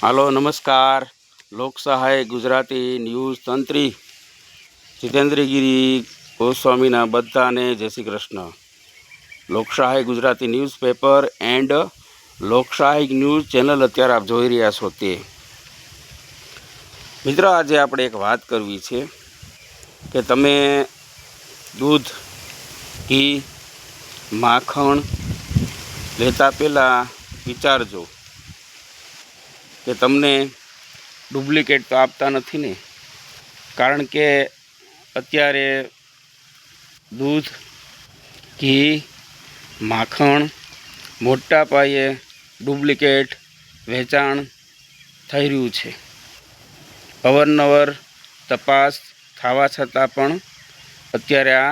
હાલો નમસ્કાર। લોકસહાય ગુજરાતી ન્યૂઝ તંત્રી જીતેન્દ્રગીરી ગોસ્વામીના બધાને જય Shri Krishna. Loksahay Gujarati newspaper and Loksahay news channel અત્યારે આપ જોઈ રહ્યા છો તે મિત્રો, આજે આપણે એક વાત કરવી છે કે તમે દૂધ, ઘી, માખણ લેતા પહેલાં વિચારજો કે તમને ડુપ્લિકેટ તો આપતા નથી ને। કારણ કે અત્યારે દૂધ, ઘી, માખણ મોટા પાયે ડુપ્લિકેટ વેચાણ થઈ રહ્યું છે। અવારનવાર તપાસ થવા છતાં પણ અત્યારે આ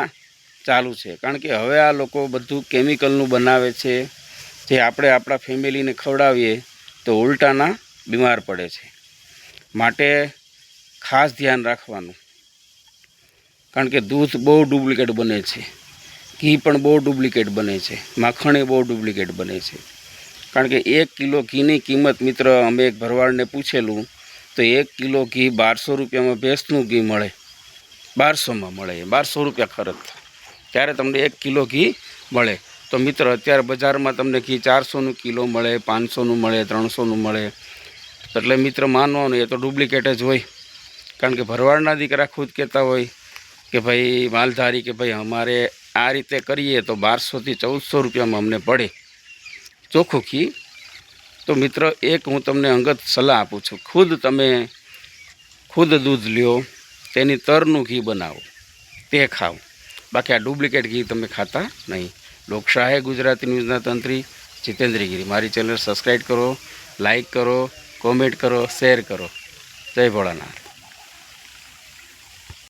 ચાલુ છે। કારણ કે હવે આ લોકો બધું કેમિકલનું બનાવે છે, જે આપણે આપણા ફેમિલીને ખવડાવીએ તો ઉલટાના બીમાર પડે છે। માટે ખાસ ધ્યાન રાખવાનું। કારણ કે દૂધ બહુ ડુપ્લિકેટ બને છે, ઘી પણ બહુ ડુપ્લિકેટ બને છે, માખણ બહુ ડુપ્લિકેટ બને છે। કારણ કે 1 કિલો ઘીની કિંમત મિત્ર, અમે એક ભરવાડને પૂછેલું તો 1 કિલો ઘી 1200 રૂપિયામાં ભેંસનું ઘી મળે, 1200માં મળે, 1200 રૂપિયા ખર્ચ થાય ત્યારે તમને 1 કિલો ઘી મળે। તો મિત્ર, અત્યારે બજારમાં તમને ઘી 400નું કિલો મળે, 500નું મળે, 300નું મળે। એટલે મિત્ર માનવાનું એ તો ડુપ્લિકેટ જ હોય। કારણ કે ભરવાડના દીકરા ખુદ કહેતા હોય કે ભાઈ માલધારી કે ભાઈ અમારે આ રીતે કરીએ તો 1200થી 1400 રૂપિયામાં અમને પડે ચોખ્ખું ઘી। તો મિત્ર, એક હું તમને અંગત સલાહ આપું છું, ખુદ દૂધ લ્યો, તેની તરનું ઘી બનાવો, તે ખાઓ। બાકી આ ડુપ્લિકેટ ઘી તમે ખાતા નહીં। લોકસહાય ગુજરાતી ન્યૂઝના તંત્રી જીતેન્દ્રગીરી। મારી ચેનલ સબસ્ક્રાઈબ કરો, લાઈક કરો, કોમેન્ટ કરો, શેર કરો। જય ભોળાનાથ।